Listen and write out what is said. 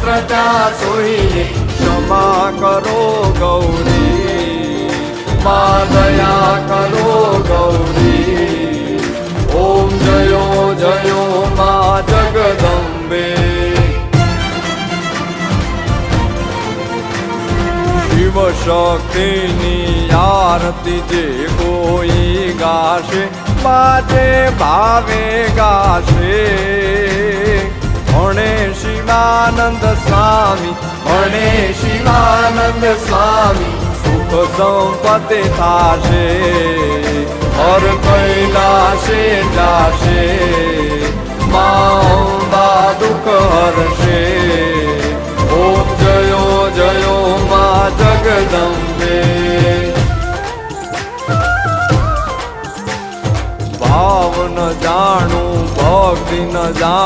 ત્યાં સોઈને ક્ષમા કરો ગૌરી માં દયા કરો ગૌરી ઓમ જયો જયો માં જગદંબે શિવ શક્તિની આરતી જે કોઈ ગાશે માજે ભાવે ગાશે ભણે શિવાનંદ સ્વામી ભણે શિવાનંદ સ્વામી સુખ સંપત્તિ થાશે હર કૈલાશે જાશે માં અંબા દુઃખ હરશે ઓમ જયો જયો માં જગદંબે ભાવ ન જાણું ભક્તિ ન જાણું